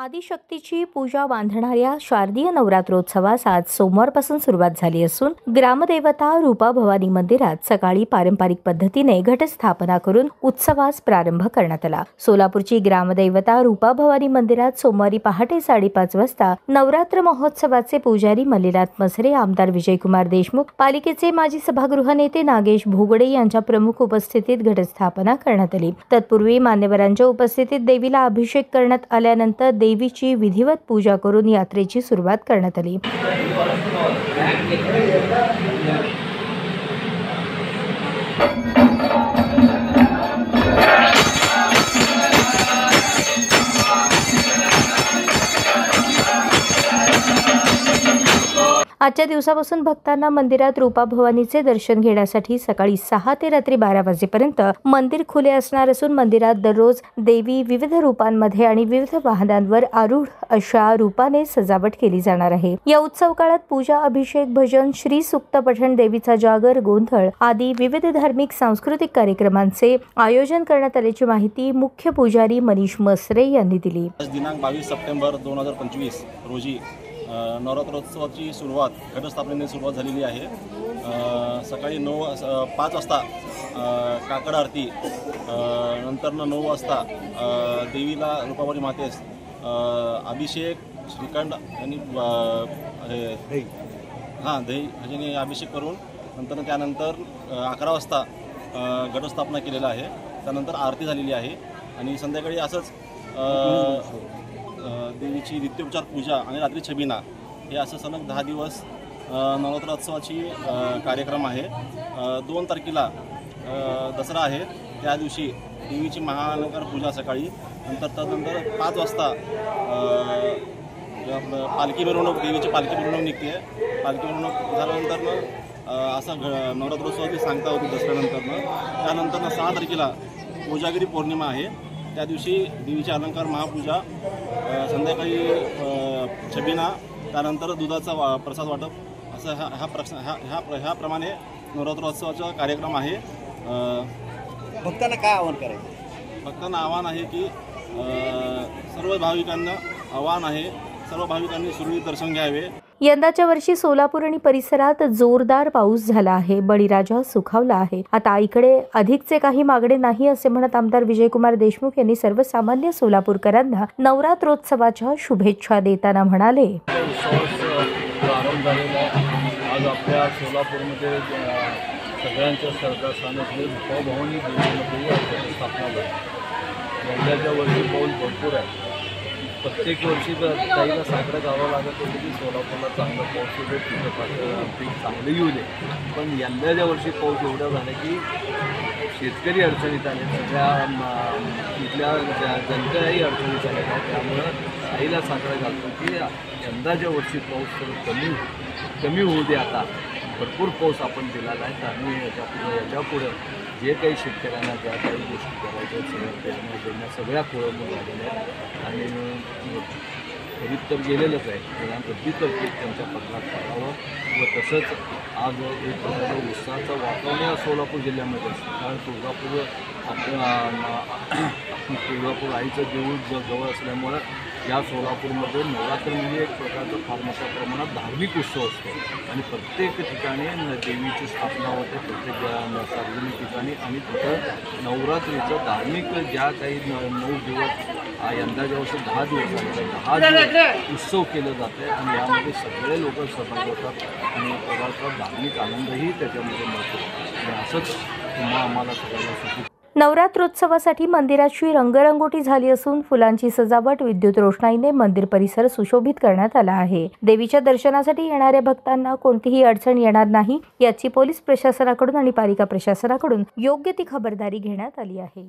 आदिशक्तीची पूजा बांधणाऱ्या शारदीय नवरात्रोत्सवास आज सोमवारपासून सुरुवात झाली असून ग्रामदेवता रूपा भवानी मंदिरात सकाळी पारंपरिक पद्धतीने घटस्थापना करून उत्सवास प्रारंभ करण्यात आला। सोलापूरची ग्रामदेवता रूपा भवानी मंदिरात सोमवारी पहाटे 5:30 वाजता नवरात्र महोत्सवाचे पुजारी मल्लीनाथ मसरे, आमदार विजयकुमार देशमुख, पालिकेचे माजी सभागृह नेते नागेश भोगडे यांच्या प्रमुख उपस्थितीत घटस्थापना करण्यात आली। तत्पूर्वी मान्यवरांच्या उपस्थितीत देवीला अभिषेक करण्यात आल्यानंतर देवीची विधिवत पूजा करून यात्रेची सुरुवात करण्यात आली। आजच्या दिवसापासून भक्तांना मंदिरात रूपा भवानीचे दर्शन घेण्यासाठी सकाळी 6 ते रात्री 12 वाजेपर्यंत मंदिर खुले असणार असून मंदिरात दररोज देवी विविध रूपांमध्ये आणि विविध वाहनांवर आरूढ अशा रूपाने सजावट केली जाणार आहे। या उत्सव काळात पूजा, अभिषेक, भजन, श्री सूक्त पठण, देवीचा जागर, गोंधळ आदी विविध धार्मिक सांस्कृतिक कार्यक्रमांचे आयोजन करण्यात आल्याची माहिती मुख्य पुजारी मनीष मसरे यांनी दिली। दिनांक 22 सप्टेंबर 2025 रोजी नवरात्रोत्सवाची सुरुवात घटस्थापनेने सुरुवात झालेली आहे। सकाळी 5 वाजता काकड आरती, नंतर 9 वाजता देवीला रूपाभवानी मातेस अभिषेक, श्रीखंड आणि दही ह्याच्याने अभिषेक करून नंतर त्यानंतर 11 वाजता घटस्थापना केलेला आहे। त्यानंतर आरती झालेली आहे आणि संध्याकाळी असंच देवीची नित्योपचार पूजा आणि रात्री छबिना हे असं सलग 10 दिवस नवरात्रोत्सवाची कार्यक्रम आहे। 2 तारखेला दसरा आहे, त्या दिवशी देवीची महाअलंकार पूजा सकाळी, तदनंतर 5 वाजता पालखी मिरवणूक, देवीची पालखी मिरवणूक निघते। पालखी मिरवणूक झाल्यानंतर असा नवरात्रोत्सवाची सांगता होती दसऱ्यानंतर। त्यानंतर 6 तारखेला कोजागिरी पौर्णिमा आहे, त्या दिवशी देवीचे अलंकार महापूजा, संध्याकाळी छबिना, त्यानंतर दुधाचा प्रसाद वाटप असं ह्याप्रमाणे नवरात्रोत्सवाचा कार्यक्रम आहे। भक्तांना काय आवाहन करायचं? भक्तांना आव्हान आहे की सर्व भाविकांनी सुरळीत दर्शन घ्यावे। यंदाच्या वर्षी सोलापूर आणि परिसरात जोरदार पाऊस झाला आहे। बळीराजा सुखावला आहे। आता आईकडे अधिकचे काही मागणे नाही असे म्हणत आमदार विजयकुमार देशमुख यांनी सर्वसामान्य सोलापूरकरांना नवरात्रोत्सवाच्या शुभेच्छा देताना म्हणाले, आज आपल्या सोलापूरमध्ये सगळ्यांच्या सरकार स्थानातले रूपा भवानी देवीमध्ये स्थापना झाली। यंदाच्या वर्षी पाऊस भरपूर आहे। प्रत्येक वर्षी ताईला साकडं गावं लागत होतं की सोलापूरला चांगला पाऊस येतो, तिथं पीक चांगलं येऊ दे, पण यंदाच्या वर्षी पाऊस एवढा झाला की शेतकरी अडचणीत आले, सगळ्या तिथल्या जनताही अडचणीत आल्या। त्यामुळं आईला साकडं घालतो की यंदाच्या वर्षी पाऊस थोडं कमी होऊ दे। आता भरपूर पाऊस आपण दिलेला आहे, आणि याच्यापुढं जे काही शेतकऱ्यांना ज्या काही गोष्टी करायच्या सगळ्या सगळ्या खोळंबून झालेल्या आहेत आणि खरीप तर गेलेलंच आहे, त्यांना कधीतरी त्यांच्या पत्रात पडावं व तसंच आज एक प्रकारचं उत्साहाचं वातावरण सोलापूर जिल्ह्यामध्ये असतं। कारण तुळजापूर आईचं देऊळ जवळ असल्यामुळं या सोलापूरमध्ये नवरात्र म्हणजे एक प्रकारचा फार मोठ्या प्रमाणात धार्मिक उत्सव असतो आणि प्रत्येक ठिकाणी देवीची स्थापना होते, प्रत्येक सार्वजनिक ठिकाणी, आणि तिथं नवरात्रीचं धार्मिक ज्या काही 9 दिवस, यंदाच्या वर्षी 10 दिवस आहे, 10 दिवस उत्सव केलं जातं आणि यामध्ये सगळे लोक सहभागी होतात आणि प्रकारचा धार्मिक आनंदही त्याच्यामध्ये मिळतो आणि असंच तुम्हा आम्हाला सगळ्यांना सुखी। नवरात्रोत्सवासाठी मंदिराची रंगरंगोटी झाली असून फुलांची सजावट, विद्युत रोषणाईने मंदिर परिसर सुशोभित करण्यात आला आहे। देवीच्या दर्शनासाठी येणाऱ्या भक्तांना कोणतीही अडचण येणार नाही याची पोलीस प्रशासनाकडून आणि पालिका प्रशासनाकडून योग्य ती खबरदारी घेण्यात आली आहे।